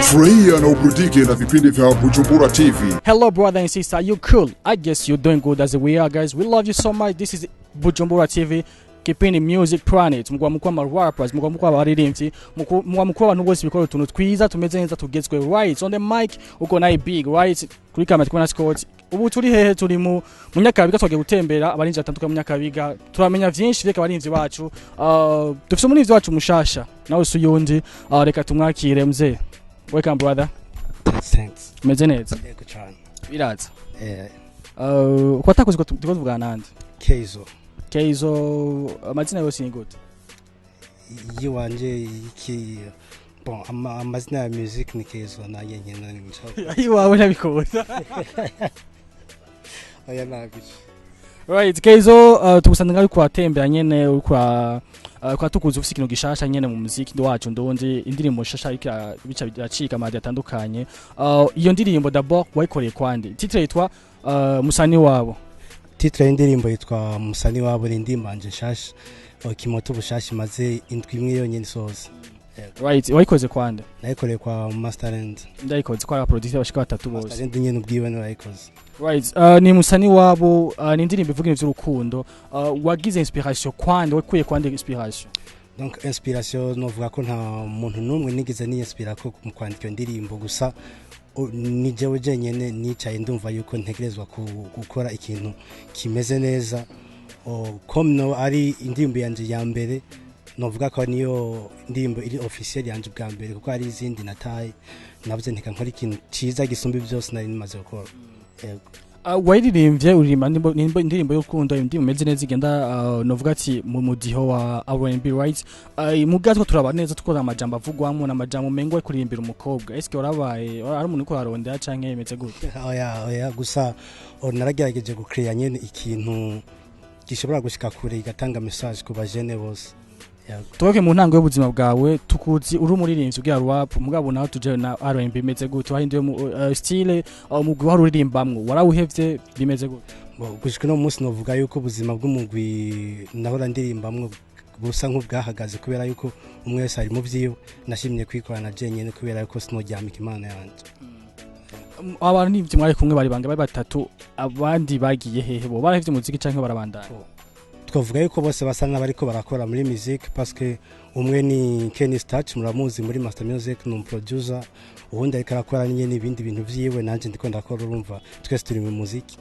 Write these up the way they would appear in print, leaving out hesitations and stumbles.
Furahia na uburudike na vipindi vya Bujumbura TV. Hello brother and sister, are you cool? I guess you're doing good as we are, guys. We love you so much. This is Bujumbura TV. Kipindi Music Planet, mugwa mukwa rappers, mugwa mukwa abaririmbyi, mugwa mukwa abantu bose bikora utuntu twiza tumeze neza tugezwe. Right on the mic uko nayi big, right kuri kamera twona Scott. Ubu turi hehe, turi mu Nyakabiga twagiye gutembera abarinzi batandukanye mu Nyakabiga. Turamenya vyinshi reka abarinzi bacu. Dufite umurinzi wacu mushasha. Nawe suyundi, reka tumwakire mzee. Welcome brother. Thanks. Meze neza. Yego cyane. Biraza. Kwatakoze ko tuvuga nande. KAYZO amazina yose ni gute? Yiwanje iki bon amazina ya music ni KAYZO na yenyene n'imchaho. Ayiwawe nabikoza. Aya nabici. Right, KAYZO tugusanga ari kwatembera nyene kwa tukuza ufise ikintu gishasha nyene mu muziki wacu ndundi indirimbo shasha bica biracika amadi atandukanye. Iyo ndirimbo d'abord wayikoreye kwande? Titre yitwa Musani wabo. Titre y'indirimbo yitwa Musani wabo ni indimbanje shasha. Kimoto bushasha maze indwi imwe yonyene sose. Right, wayikoze kwande? Nayikoreye kwa Masterland. Ndayikoze kwa producer bashika batatu bose. Masterland nyene ubwiwe no yayikoze. Right, ni Musani wabo ni indirimbo ivuga ivyo urukundo. Wagize inspiration kwande, wakuye kwande inspiration? Donc inspiration novuga ko nta muntu numwe nigize ni inspira ko mu kwandika indirimbo gusa ni jewe jenyene nicaye ndumva yuko ntegerezwa gukora ikintu kimeze neza. Komno ari indirimbo yanje ya mbere novuga ko niyo indirimbo iri officiel yanje bwa mbere kuko ari izindi nataye navuze ntika nkora ikintu ciza gisumba byose nari nimaze gukora. Wayiririmbye uririmba indirimbo y'urukundo indirimbo meze neza igenda novuga ati mu mudiho wa R&B, right? Mugatwa turaba neza tukora amajambo avugwamo n'amajambo mengo kuririmbira umukobwa. Eske warabaye ari umuntu ko arondera canke yemeze gute? Oya gusa naragerageje gucreate nyene ikintu gishobora gushika kure igatanga message ku bajene bose. Tuweke mu ntango y'ubuzima bwawe tukuzi uri umuririmbyi ugira rap mugabo naho tuje na R&B meze gute wahinduye mu style umugwi wari uririmbamwe warawuhevye bimeze gute? Gushika no munsi novuga yuko ubuzima bw'umugwi nahora ndirimbamwe busa nk'ubwahagaze kubera yuko umwese ari mu vyiwe nashimye kwikorana jenyene kubera yuko sinoryamika imana yanje. Abantu nivyo mwari kumwe bari banga batatu abandi bagiye hehe bo barahevye muziki canke barabandana? Twavuga yuko bose basa n'abariko barakora muri music parce que umwe ni Kenny Starch muramuzi muri Master Music no producer ubundi ariko arakora nyene ibindi bintu vyiwe nanje ndiko ndakora urumva twese turi mu muziki.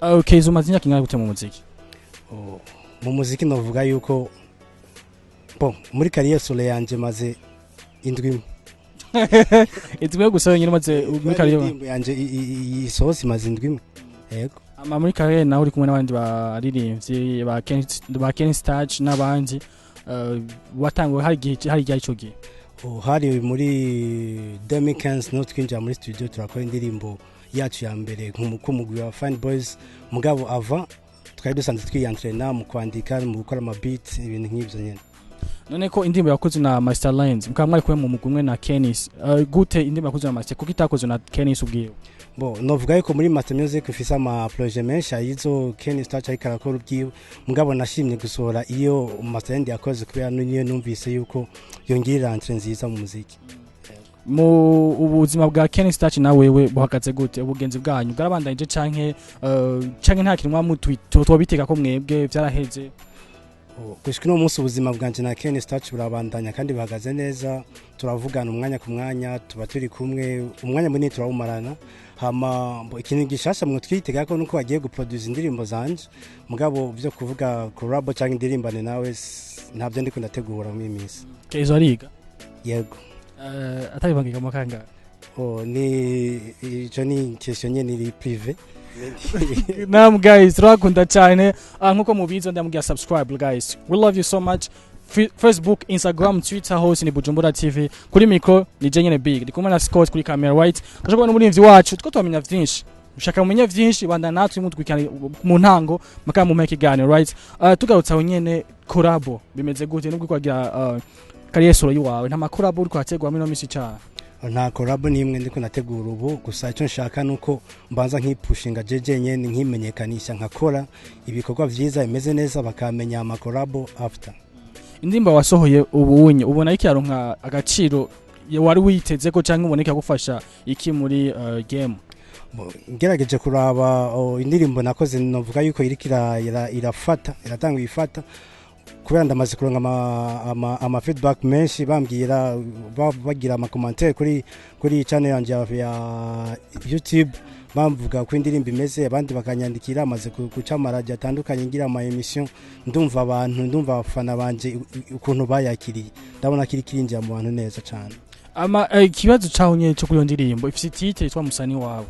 Okay, zo mazinya kinga gute mu muziki? Mu muziki navuga yuko bon muri career solo yanje maze indwi itwe gusa nyine maze muri career yanje isosi maze indwi. Yego. Muri career naho uri kumwe n'abandi baririmbyi ba Kenny Starch n'abandi watangwe hari igihe ico gihe. Hari muri 2015 no twinjira muri studio turakora indirimbo yacu ya mbere nk'umugwi wa Fine Boys mugabo ava twari dusanzwe twiyantrena mu kwandika mu gukora ama beat ibintu nk'ibyo nyene. None ko indirimbo yakoze na Masterland mukamwari kwe mu mugumwe na Kenny gute indirimbo yakoze na Master kuko itakoze na Kenny ubwiwe? Novuga yuko muri Master Music ufise ama projet menshi yizo Kenny Starch ariko arakora ubwiwe mugabo nashimye gusohora iyo Masterland yakoze kubera niyo numvise yuko yongirira entre nziza mu muziki. Mu ubuzima bwa Kenny Starch na wewe buhagaze gute ubugenzi bwanyu bwarabandanyije canke nta kintu mwamutwito biteka ko mwebwe byaraheze? Gushika no munsi ubuzima bwanje na Kenny Starch burabandanya kandi bahagaze neza turavugana umwanya ku mwanya tuba turi kumwe umwanya munini turawumarana hama ikintu gishasha mu twitega ko nuko bagiye guproduce indirimbo zanje mugabo byo kuvuga COLLABO cyangwa indirimbane nawe ntabyo ndiko ndategura mu minsi. KAYZO ariga? Yego. Atari bangiga makanga? Ni ico ni question nyene iri privé. Nam guys turakunda cyane nkuko mubizo ndamugira subscribe guys. We love you so much. Facebook, Instagram, Twitter hose ni Bujumbura TV. Kuri micro ni Jenyene Big. Ndikumana na Scott kuri camera right. Kashobora n'umurinzi wacu two twamenya vyinshi. Ushaka kumenya vyinshi banda natwe mutwikana mu ntango maka mu make gane right. Tugarutsa aho nyene COLLABO bimeze gute nubwo kwagira career solo yiwawe nta COLLABO uri kwategwa mino misi cyane? Nta COLLABO nimwe ndiko nategura ubu gusa icyo nshaka nuko mbanza nkipushinga jejenye nkimenyekanisha nkakora ibikorwa vyiza bimeze neza bakamenya ama COLLABO after. Indimba wasohoye ubunye ubona iki yaronka agaciro wari witeze ko cyangwa uboneka gufasha iki muri game? Ngerageje kuraba indirimbo nakoze novuga yuko irafata iratanga ifata kubera ndamaze kuronga ama feedback menshi bambwira bagira ama commentaire kuri channel yanje ya YouTube bamvuga ko indirimbo imeze abandi bakanyandikira amaze guca amaradio atandukanye ngira ama emission ndumva abantu ndumva abafana banje ukuntu bayakiriye ndabona kiri kirinjira mu bantu neza cyane. Ikibazo cyaho nye cyo kuyo ndirimbo ifite titre yitwa musani wabo.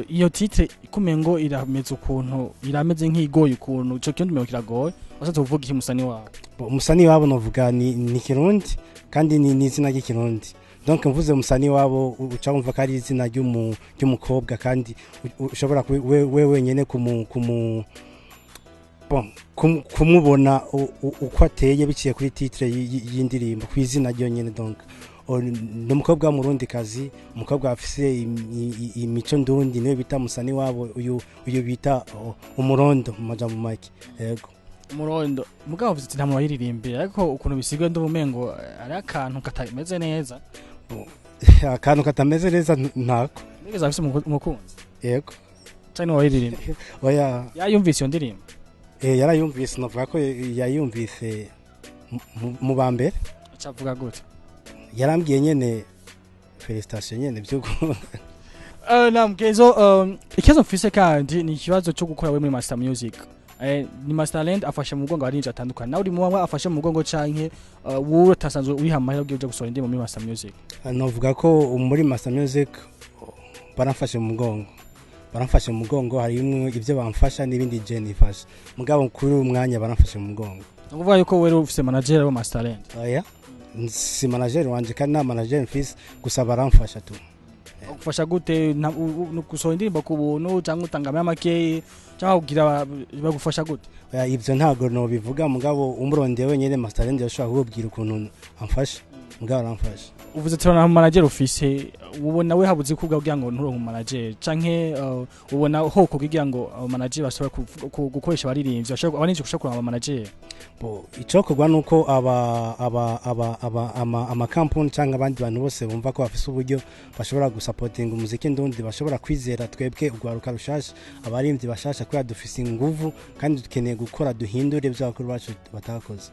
Iyo titre ikumengo irameze ukuntu irameze nk'igoye ukuntu cyo cyo ndumwe kiragoye wasatse uvuga iki musani wabo? Musani wabo novuga ni Kirundi kandi ni izina ry'Ikirundi. Donc mvuze musani wabo uca wumva ko ari izina ry'umukobwa kandi ushobora wewe nyene kumubona uko ateye biciye kuri titre y'indirimbo ku izina ryo nyene. Donc n'umukobwa w'umurundi kazi umukobwa afise imico ndundi niwe bita musani wabo uyu bita umurondo mu majambo make. Yego umurondo mugabo ufite nta muririmbira ariko ukuntu bisigwe ndubumengo ari akantu katameze neza. Akantu katameze neza ntako nigeze afise umukunzi. Yego cyane wayiririmba oya yayumvise iyo ndirimbo? Yarayumvise novuga ko yayumvise mu bambere. Acavuga gute? Yarambwiye nyene felicitation nyene byuko KAYZO ikibazo mfise kandi ni ikibazo cyo gukora we muri Master Music. Ni Master Talent afasha mu mugongo arinje atandukanye nawe uri mu bamwe afasha mu mugongo canke wowe tasanzwe wihamaye ugiye gusora indirimbo muri Master Music? Novuga ko muri Master Music baramfashe mu mugongo harimo ibyo bamfasha n'ibindi je nifasha mugabo kuri umwanya baramfashe mu mugongo. Ukuvuga yuko wewe ufise manager wa Master Talent? Oya si manager wanje kandi na manager mfise gusa baramfasha tu. Ugufasha gute gusora indirimbo ku buntu cyangwa utangama make cyangwa kugira bagufasha gute? Oya ibyo ntago no bivuga mugabo umuronde wenyene Master Talent yashobora kubwira ukuntu amfasha mugabo aramfasha. Uvuze tubona manager ufise ubona we habuze kuvuga kugira ngo nturonke manager canke ubona ho kugira ngo manager bashobora gukoresha baririmbyi bashobora abaninje gushaka kuraba manager? Icokorwa nuko ama company cyangwa abandi bantu bose bumva ko bafise uburyo bashobora gusupporting umuziki ndundi bashobora kwizera twebwe ugwaruka rushasha abarimbyi bashasha kwa dufise inguvu kandi dukeneye gukora duhindure by'abakuru bacu batakoze.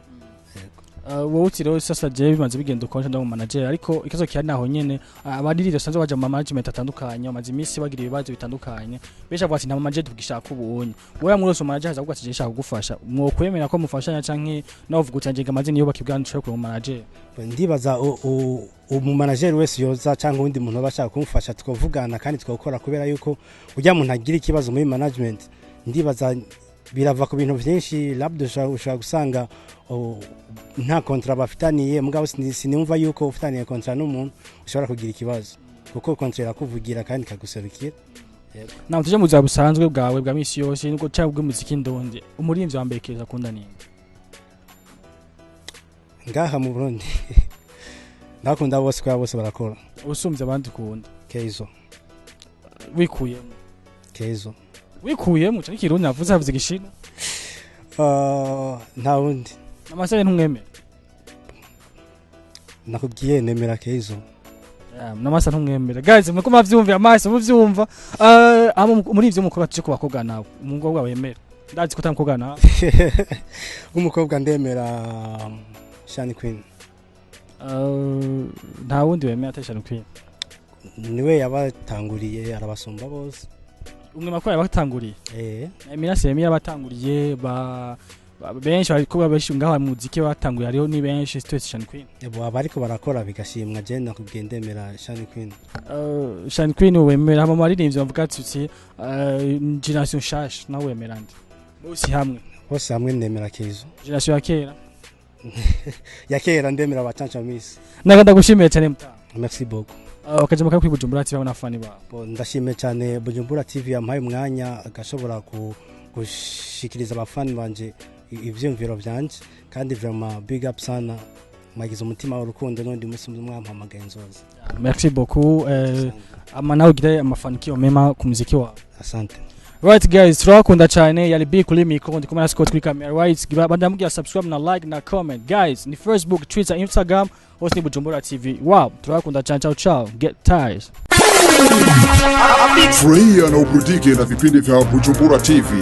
Wowe utiro sasa je bimaze bigenda ukonje ndamu manager ariko ikizo cyane naho nyene abadirire sanze baje mu management atandukanye amaze imisi bagira ibibazo bitandukanye besha bwati nta manager tugishaka ubunye wowe mwose manager haza bwati je shaka kugufasha mwo kwemera ko mufashanya canke navuga utanjega amazina yo bakibwana cyo ku manager? Ndibaza umu manager wese yoza canke undi muntu bashaka kumufasha tukavugana kandi tukakora kubera yuko ujya muntu agira ikibazo muri management ndibaza birava ku bintu byinshi labdo ushaka gusanga nta kontra bafitaniye mugabo sinumva yuko ufitaniye kontra n'umuntu ushobora kugira ikibazo kuko kontra irakuvugira kandi kaguserukira. Naho tuje mu za busanzwe bwawe bwa misi yose nuko cyangwa umuziki ndundi umurimbyi wa mbere keza kunda ninde? Ngaha mu Burundi nakunda bose kwa bose barakora. Usumvye abandi kunda KAYZO wikuyemo? KAYZO wikuyemo cyane Kirundi navuze havuze gishino? Nta wundi amasere ntumwemera? Nakubwiye nemera KAYZO. Namasa ntumwemera guys mwe ko mavyumva amaso muvyumva muri ivyo mukora tuje kubakobwa nawe umukobwa wemera ndazi ko tamukobwa nawe? Umukobwa ndemera Shani Queen. Nta wundi wemera atari Shani Queen? Niwe yabatanguriye arabasumba bose. Umwe makora yabatanguriye? Emira Semira batanguriye benshi bariko babishunga mu muziki batanguriye hariho ni benshi twese Shani Queen. Abariko barakora bigashimwa je nakugendemera Shani Queen. Shani Queen wemera mu maririmbyi bavuga ati generation shash na wemera ndi bose hamwe ndemera KAYZO. Generation ya kera ya kera ndemera abacanca misi. Naganda gushimira cyane mutanga. Merci beaucoup. Akaje makari kwibujumbura TV n'afani ba. Ndashimye cyane Bujumbura TV yampaye umwanya agashobora gushikiriza abafani banje ivyumviro byanje kandi vraiment big up sana magize umutima w'urukundo n'undi musimwe mwampamagaye nzoza. Merci beaucoup amana ugire amafanikio mema ku muziki wawe. Asante. Right guys, turakunda cyane yali big kuri micro ndi kumana Scott kuri camera. Right, bandamubwira subscribe na like na comment. Guys, ni Facebook, Twitter, Instagram, hose ni Bujumbura TV. Wow, turakunda cyane, ciao ciao. Get ties. Furahia na uburudike na vipindi vya Bujumbura TV.